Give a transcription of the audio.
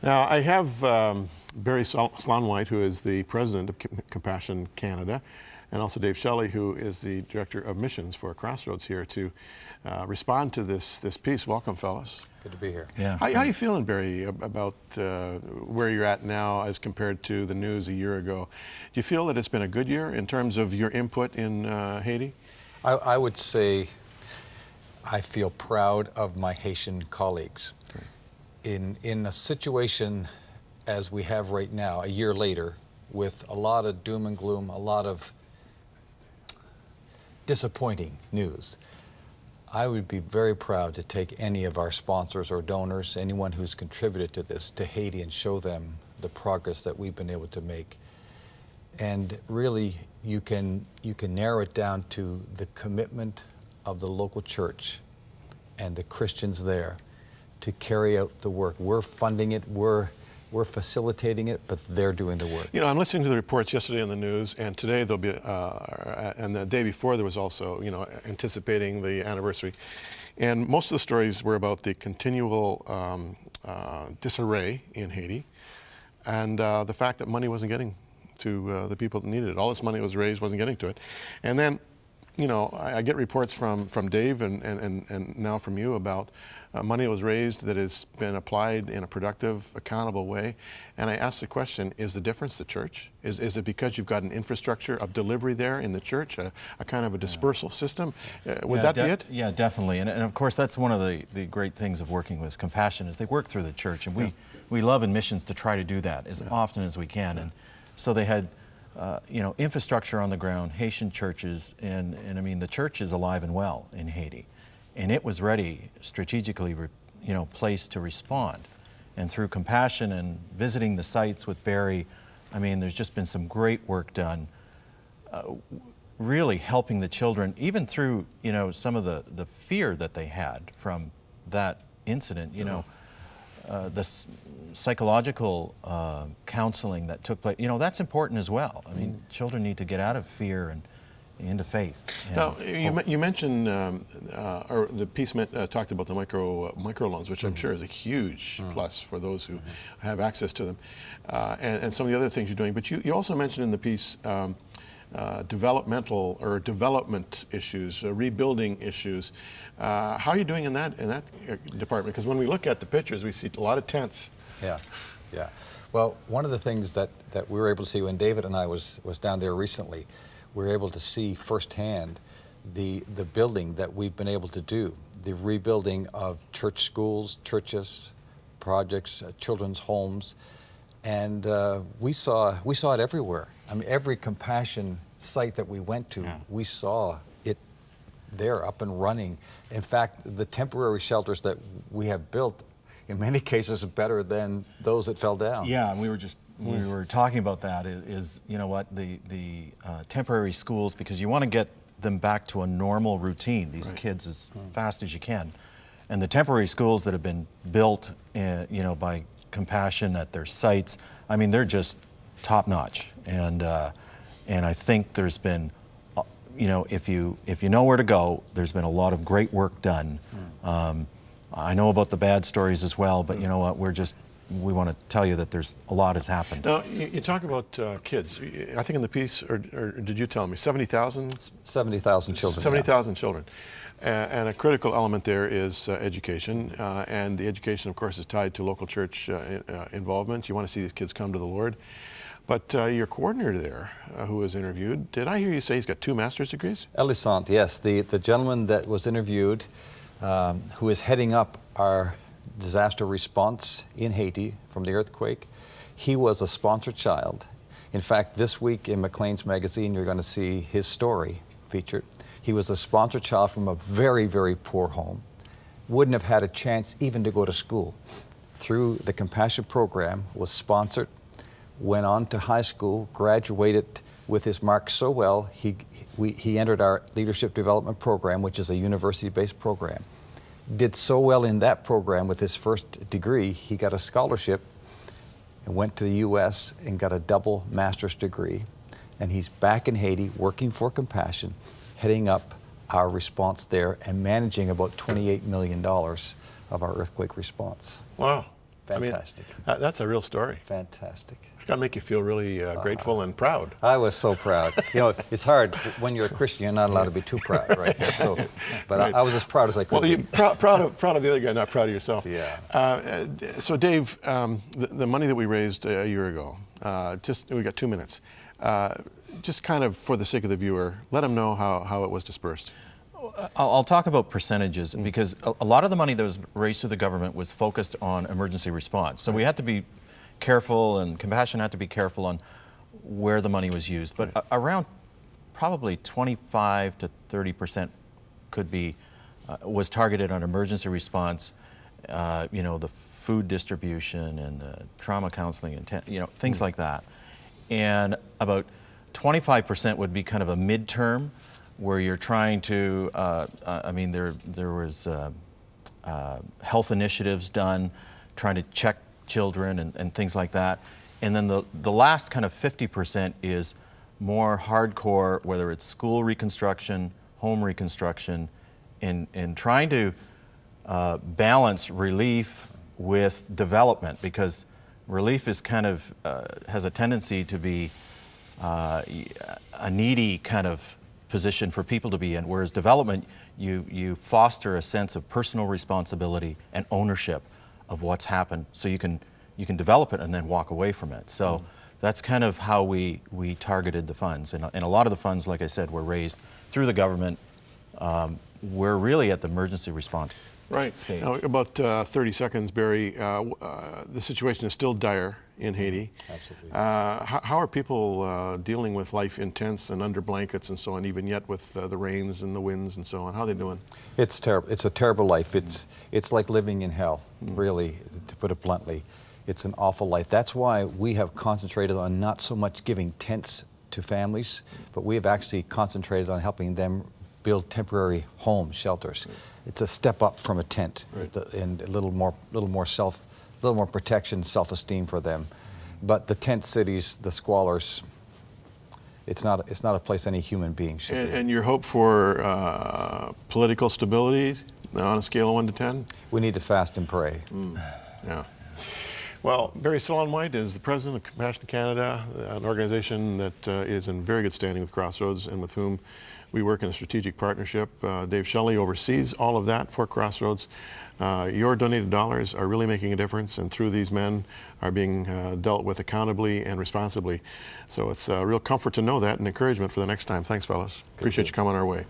Now, I have Barry Slauenwhite, who is the president of Compassion Canada, and also Dave Shelley, who is the director of missions for Crossroads here, to respond to this piece. Welcome, fellas. Good to be here. Yeah. How are you feeling, Barry, about where you're at now as compared to the news a year ago? Do you feel that it's been a good year in terms of your input in Haiti? I would say I feel proud of my Haitian colleagues. In a situation as we have right now, a year later, with a lot of doom and gloom, a lot of disappointing news, I would be very proud to take any of our sponsors or donors, anyone who's contributed to this, to Haiti and show them the progress that we've been able to make. And really, you can narrow it down to the commitment of the local church and the Christians there to carry out the work. We're funding it, we're facilitating it, but they're doing the work. You know, I'm listening to the reports yesterday on the news, and today there'll be, and the day before there was also, you know, anticipating the anniversary. And most of the stories were about the continual disarray in Haiti, and the fact that money wasn't getting to the people that needed it. All this money that was raised wasn't getting to it. And then, you know, I get reports from Dave and now from you about money that was raised that has been applied in a productive, accountable way. And I ask the question, is the difference the church? Is it because you've got an infrastructure of delivery there in the church, a kind of a dispersal system? Would that be it? Yeah, definitely. And of course, that's one of the great things of working with Compassion is they work through the church. And we love in missions to try to do that as often as we can. And so they had you know, infrastructure on the ground, Haitian churches, and I mean, the church is alive and well in Haiti. And it was ready, strategically, you know, placed to respond. And through Compassion and visiting the sites with Barry, I mean, there's just been some great work done, really helping the children, even through, you know, some of the fear that they had from that incident, you know, the psychological counseling that took place, you know, that's important as well. I mean, children need to get out of fear and into faith. Now, you mentioned, or the piece talked about the micro loans, which I'm sure is a huge plus for those who have access to them, and some of the other things you're doing. But you also mentioned in the piece developmental or development issues, rebuilding issues. How are you doing in that department? Because when we look at the pictures, we see a lot of tents. Yeah, yeah. Well, one of the things that we were able to see when David and I was down there recently, we were able to see firsthand the building that we've been able to do, the rebuilding of church schools, churches, projects, children's homes, and we saw it everywhere. I mean, every Compassion site that we went to, we saw it there up and running. In fact, the temporary shelters that we have built, in many cases, are better than those that fell down. Yeah, and we were talking about that. Is you know what, the temporary schools, because you want to get them back to a normal routine, these kids, as fast as you can. And the temporary schools that have been built, you know, by Compassion at their sites, I mean, they're just top notch. And I think there's been, you know, if you know where to go, there's been a lot of great work done. I know about the bad stories as well, but you know what, we want to tell you that there's a lot has happened. Now, you talk about kids. I think in the piece, or did you tell me, 70,000? 70,000 children. 70,000 children. And a critical element there is education. And the education, of course, is tied to local church involvement. You want to see these kids come to the Lord. But your coordinator there, who was interviewed, did I hear you say he's got 2 master's degrees? Elisant, yes. The gentleman that was interviewed, who is heading up our disaster response in Haiti from the earthquake, he was a sponsored child. In fact, this week in Maclean's magazine, you're going to see his story featured. He was a sponsored child from a very, very poor home. Wouldn't have had a chance even to go to school. Through the Compassion program, was sponsored, went on to high school, graduated with his marks so well, he entered our leadership development program, which is a university-based program. Did so well in that program with his first degree, he got a scholarship and went to the U.S. and got a double master's degree. And he's back in Haiti working for Compassion, heading up our response there and managing about $28 million of our earthquake response. Wow. Fantastic. I mean, that's a real story. Fantastic. It's got to make you feel really grateful and proud. I was so proud. You know, it's hard when you're a Christian. You're not allowed to be too proud, right? So, but Right. I was as proud as I could. Well, be. proud of the other guy, not proud of yourself. Yeah. So, Dave, the money that we raised a year ago, we got 2 minutes. Just kind of for the sake of the viewer, let them know how it was dispersed. I'll talk about percentages because a lot of the money that was raised through the government was focused on emergency response. So we had to be careful, and Compassion had to be careful on where the money was used. But around probably 25 to 30% could be was targeted on emergency response. You know, the food distribution and the trauma counseling and things like that. And about 25% would be kind of a midterm, where you're trying to, I mean, there was health initiatives done, trying to check children and things like that. And then the last kind of 50% is more hardcore, whether it's school reconstruction, home reconstruction, and trying to balance relief with development, because relief is kind of, has a tendency to be a needy kind of position for people to be in, whereas development, you foster a sense of personal responsibility and ownership of what's happened, so you can develop it and then walk away from it. So that's kind of how we targeted the funds, and a lot of the funds, like I said, were raised through the government. We're really at the emergency response stage. Now, about 30 seconds, Barry. The situation is still dire in Haiti. Absolutely. How are people dealing with life in tents and under blankets and so on, even yet with the rains and the winds and so on? How are they doing? It's terrible. It's a terrible life. It's like living in hell, really, to put it bluntly. It's an awful life. That's why we have concentrated on not so much giving tents to families, but we have actually concentrated on helping them build temporary home shelters. It's a step up from a tent, and a little more protection, self-esteem for them. But the tent cities, the squalors, it's not a place any human being should be. And your hope for political stability on a scale of 1 to 10? We need to fast and pray. Yeah. Well, Barry Slauenwhite is the president of Compassion Canada, an organization that is in very good standing with Crossroads and with whom we work in a strategic partnership. Dave Shelley oversees all of that for Crossroads. Your donated dollars are really making a difference, and through these men are being dealt with accountably and responsibly. So it's a real comfort to know that, and encouragement for the next time. Thanks, fellas. Appreciate you coming our way.